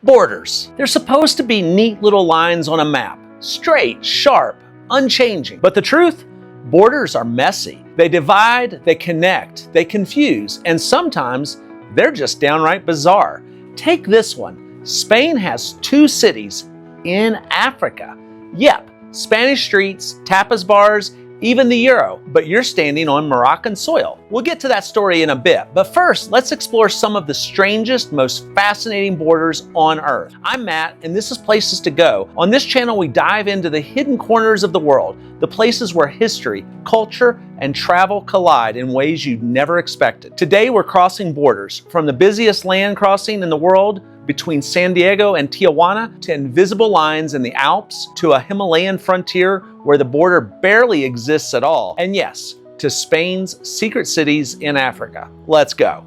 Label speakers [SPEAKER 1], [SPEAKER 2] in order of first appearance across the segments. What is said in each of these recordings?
[SPEAKER 1] Borders. They're supposed to be neat little lines on a map. Straight, sharp, unchanging. But the truth? Borders are messy. They divide, they connect, they confuse, and sometimes they're just downright bizarre. Take this one. Spain has 2 cities in Africa. Yep, Spanish streets, tapas bars, even the euro, but you're standing on Moroccan soil. We'll get to that story in a bit, but first, let's explore some of the strangest, most fascinating borders on Earth. I'm Matt, and this is Places to Go. On this channel, we dive into the hidden corners of the world, the places where history, culture, and travel collide in ways you'd never expected. Today, we're crossing borders, from the busiest land crossing in the world, between San Diego and Tijuana, to invisible lines in the Alps, to a Himalayan frontier where the border barely exists at all, and yes, to Spain's secret cities in Africa. Let's go.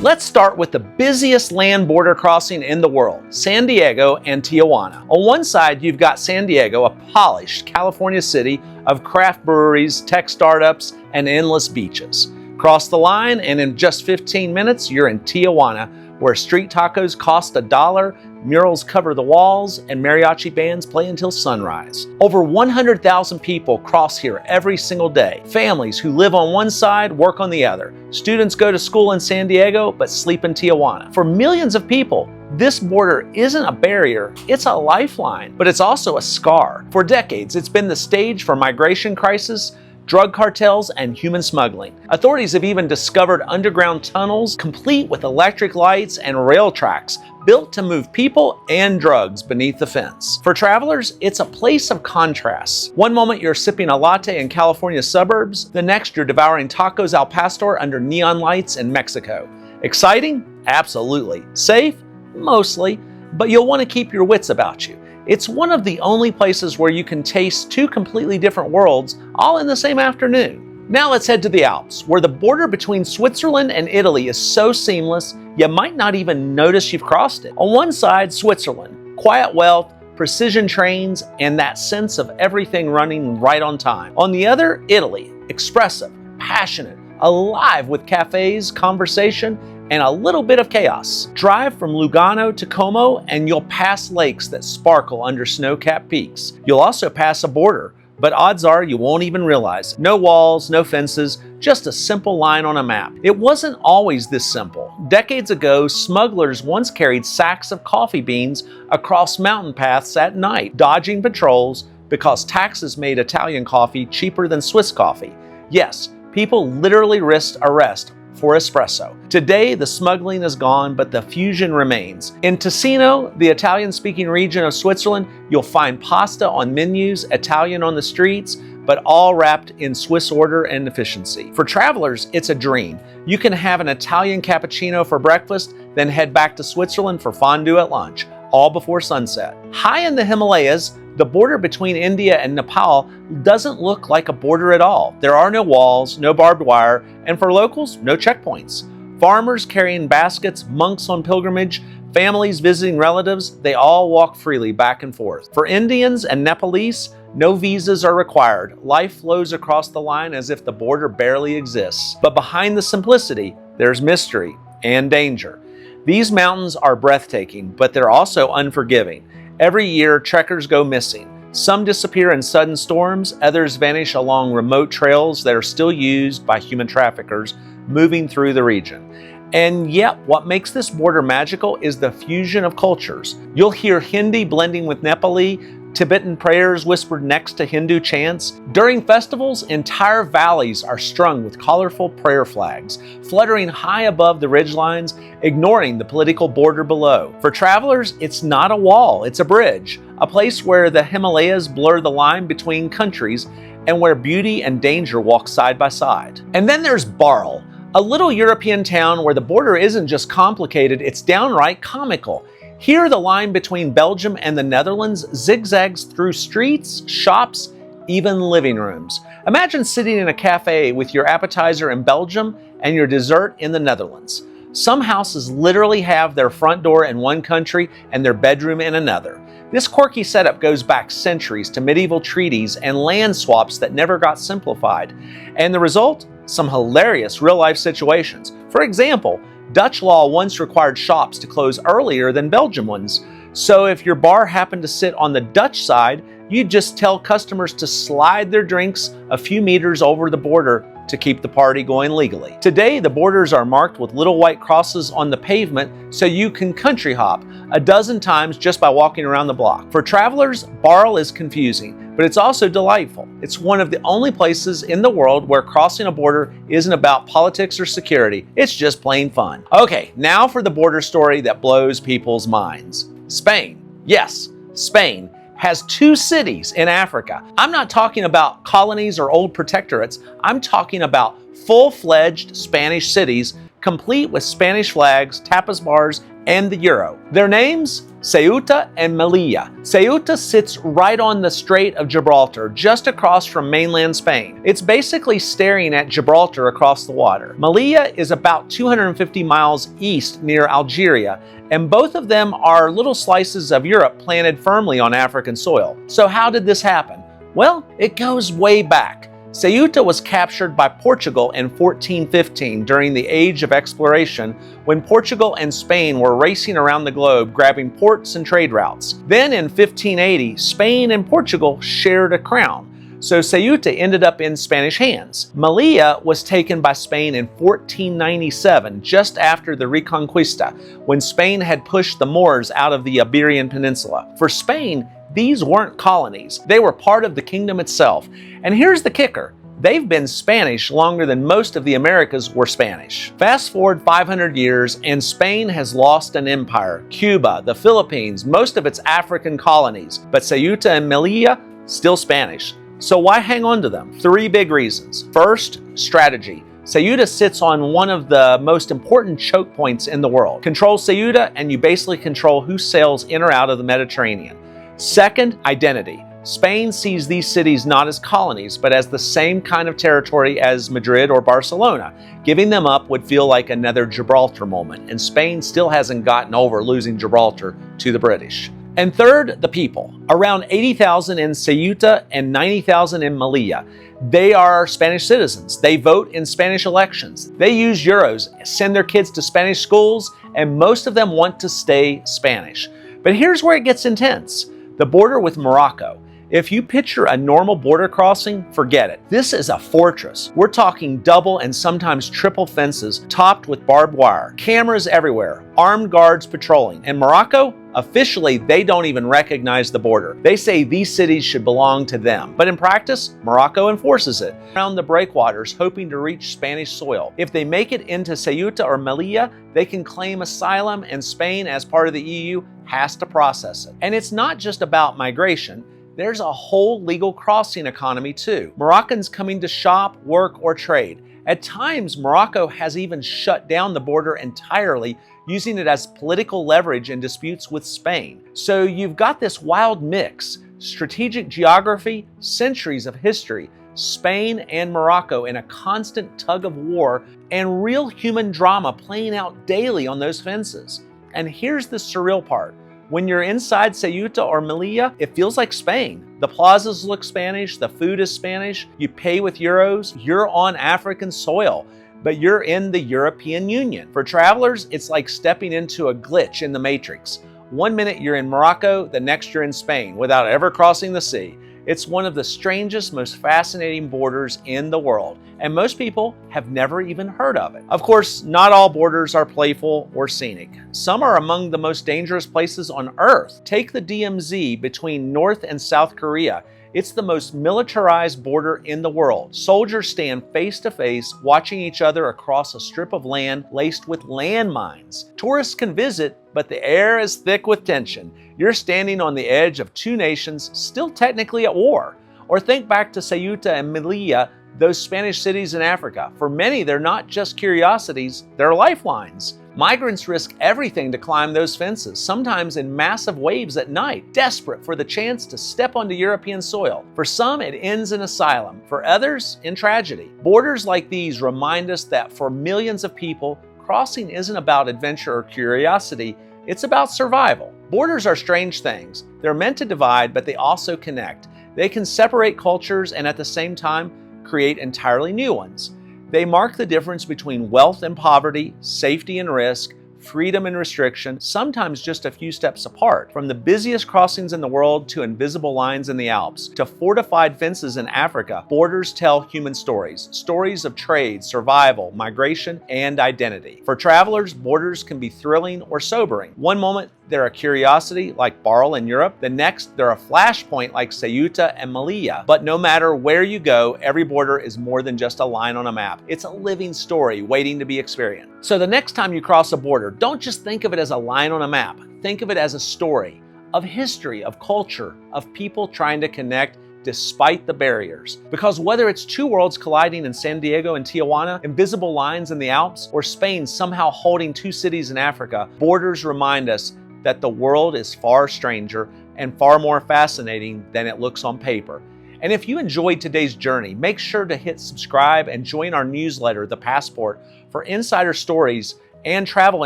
[SPEAKER 1] Let's start with the busiest land border crossing in the world, San Diego and Tijuana. On one side, you've got San Diego, a polished California city of craft breweries, tech startups, and endless beaches. Cross the line, and in just 15 minutes, you're in Tijuana, where street tacos cost $1, murals cover the walls, and mariachi bands play until sunrise. Over 100,000 people cross here every single day. Families who live on one side work on the other. Students go to school in San Diego but sleep in Tijuana. For millions of people, this border isn't a barrier, it's a lifeline, but it's also a scar. For decades, it's been the stage for migration crisis, drug cartels, and human smuggling. Authorities have even discovered underground tunnels complete with electric lights and rail tracks built to move people and drugs beneath the fence. For travelers, it's a place of contrasts. One moment you're sipping a latte in California's suburbs, the next you're devouring tacos al pastor under neon lights in Mexico. Exciting? Absolutely. Safe? Mostly, but you'll want to keep your wits about you. It's one of the only places where you can taste 2 completely different worlds all in the same afternoon. Now let's head to the Alps, where the border between Switzerland and Italy is so seamless, you might not even notice you've crossed it. On one side, Switzerland, quiet wealth, precision trains, and that sense of everything running right on time. On the other, Italy, expressive, passionate, alive with cafes, conversation, and a little bit of chaos. Drive from Lugano to Como and you'll pass lakes that sparkle under snow-capped peaks. You'll also pass a border, but odds are you won't even realize. No walls, no fences, just a simple line on a map. It wasn't always this simple. Decades ago, smugglers once carried sacks of coffee beans across mountain paths at night, dodging patrols because taxes made Italian coffee cheaper than Swiss coffee. Yes, people literally risked arrest for espresso. Today, the smuggling is gone, but the fusion remains. In Ticino, the Italian-speaking region of Switzerland, you'll find pasta on menus, Italian on the streets, but all wrapped in Swiss order and efficiency. For travelers, it's a dream. You can have an Italian cappuccino for breakfast, then head back to Switzerland for fondue at lunch, all before sunset. High in the Himalayas, the border between India and Nepal doesn't look like a border at all. There are no walls, no barbed wire, and for locals, no checkpoints. Farmers carrying baskets, monks on pilgrimage, families visiting relatives, they all walk freely back and forth. For Indians and Nepalese, no visas are required. Life flows across the line as if the border barely exists. But behind the simplicity, there's mystery and danger. These mountains are breathtaking, but they're also unforgiving. Every year, trekkers go missing. Some disappear in sudden storms, others vanish along remote trails that are still used by human traffickers moving through the region. And yet, what makes this border magical is the fusion of cultures. You'll hear Hindi blending with Nepali, Tibetan prayers whispered next to Hindu chants. During festivals, entire valleys are strung with colorful prayer flags, fluttering high above the ridgelines, ignoring the political border below. For travelers, it's not a wall, it's a bridge, a place where the Himalayas blur the line between countries and where beauty and danger walk side by side. And then there's Barl, a little European town where the border isn't just complicated, it's downright comical. Here, the line between Belgium and the Netherlands zigzags through streets, shops, even living rooms. Imagine sitting in a cafe with your appetizer in Belgium and your dessert in the Netherlands. Some houses literally have their front door in one country and their bedroom in another. This quirky setup goes back centuries to medieval treaties and land swaps that never got simplified. And the result? Some hilarious real-life situations. For example, Dutch law once required shops to close earlier than Belgian ones. So if your bar happened to sit on the Dutch side, you'd just tell customers to slide their drinks a few meters over the border to keep the party going legally. Today, the borders are marked with little white crosses on the pavement so you can country hop a dozen times just by walking around the block. For travelers, Barl is confusing, but it's also delightful. It's one of the only places in the world where crossing a border isn't about politics or security. It's just plain fun. Okay, now for the border story that blows people's minds. Spain. Yes, Spain has 2 cities in Africa. I'm not talking about colonies or old protectorates. I'm talking about full-fledged Spanish cities, complete with Spanish flags, tapas bars, and the euro. Their names? Ceuta and Melilla. Ceuta sits right on the Strait of Gibraltar, just across from mainland Spain. It's basically staring at Gibraltar across the water. Melilla is about 250 miles east near Algeria, and both of them are little slices of Europe planted firmly on African soil. So how did this happen? Well, it goes way back. Ceuta was captured by Portugal in 1415 during the Age of Exploration, when Portugal and Spain were racing around the globe grabbing ports and trade routes. Then in 1580, Spain and Portugal shared a crown, so Ceuta ended up in Spanish hands. Melilla was taken by Spain in 1497, just after the Reconquista, when Spain had pushed the Moors out of the Iberian Peninsula. For Spain, these weren't colonies. They were part of the kingdom itself. And here's the kicker. They've been Spanish longer than most of the Americas were Spanish. Fast forward 500 years and Spain has lost an empire. Cuba, the Philippines, most of its African colonies. But Ceuta and Melilla, still Spanish. So why hang on to them? 3 big reasons. First, strategy. Ceuta sits on one of the most important choke points in the world. Control Ceuta and you basically control who sails in or out of the Mediterranean. Second, identity. Spain sees these cities not as colonies, but as the same kind of territory as Madrid or Barcelona. Giving them up would feel like another Gibraltar moment, and Spain still hasn't gotten over losing Gibraltar to the British. And third, the people. Around 80,000 in Ceuta and 90,000 in Melilla. They are Spanish citizens. They vote in Spanish elections. They use euros, send their kids to Spanish schools, and most of them want to stay Spanish. But here's where it gets intense. The border with Morocco. If you picture a normal border crossing, forget it. This is a fortress. We're talking double and sometimes triple fences topped with barbed wire, cameras everywhere, armed guards patrolling. And Morocco, officially, they don't even recognize the border. They say these cities should belong to them. But in practice, Morocco enforces it. Around the breakwaters, hoping to reach Spanish soil. If they make it into Ceuta or Melilla, they can claim asylum, and Spain, as part of the EU, has to process it. And it's not just about migration. There's a whole legal crossing economy too. Moroccans coming to shop, work, or trade. At times, Morocco has even shut down the border entirely, using it as political leverage in disputes with Spain. So you've got this wild mix: strategic geography, centuries of history, Spain and Morocco in a constant tug of war, and real human drama playing out daily on those fences. And here's the surreal part. When you're inside Ceuta or Melilla, it feels like Spain. The plazas look Spanish, the food is Spanish, you pay with euros, you're on African soil, but you're in the European Union. For travelers, it's like stepping into a glitch in the Matrix. One minute you're in Morocco, the next you're in Spain, without ever crossing the sea. It's one of the strangest, most fascinating borders in the world, and most people have never even heard of it. Of course, not all borders are playful or scenic. Some are among the most dangerous places on Earth. Take the DMZ between North and South Korea. It's the most militarized border in the world. Soldiers stand face to face, watching each other across a strip of land laced with landmines. Tourists can visit, but the air is thick with tension. You're standing on the edge of 2 nations still technically at war. Or think back to Ceuta and Melilla, those Spanish cities in Africa. For many, they're not just curiosities, they're lifelines. Migrants risk everything to climb those fences, sometimes in massive waves at night, desperate for the chance to step onto European soil. For some, it ends in asylum. For others, in tragedy. Borders like these remind us that for millions of people, crossing isn't about adventure or curiosity, it's about survival. Borders are strange things. They're meant to divide, but they also connect. They can separate cultures and at the same time create entirely new ones. They mark the difference between wealth and poverty, safety and risk, freedom and restriction, sometimes just a few steps apart. From the busiest crossings in the world to invisible lines in the Alps, to fortified fences in Africa, borders tell human stories. Stories of trade, survival, migration, and identity. For travelers, borders can be thrilling or sobering. One moment, they're a curiosity like Barl in Europe. The next, they're a flashpoint like Ceuta and Melilla. But no matter where you go, every border is more than just a line on a map. It's a living story waiting to be experienced. So the next time you cross a border, don't just think of it as a line on a map. Think of it as a story of history, of culture, of people trying to connect despite the barriers. Because whether it's two worlds colliding in San Diego and Tijuana, invisible lines in the Alps, or Spain somehow holding two cities in Africa, borders remind us that the world is far stranger and far more fascinating than it looks on paper. And if you enjoyed today's journey, make sure to hit subscribe and join our newsletter, The Passport, for insider stories and travel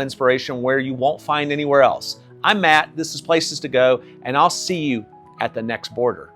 [SPEAKER 1] inspiration where you won't find anywhere else. I'm Matt, this is Places to Go, and I'll see you at the next border.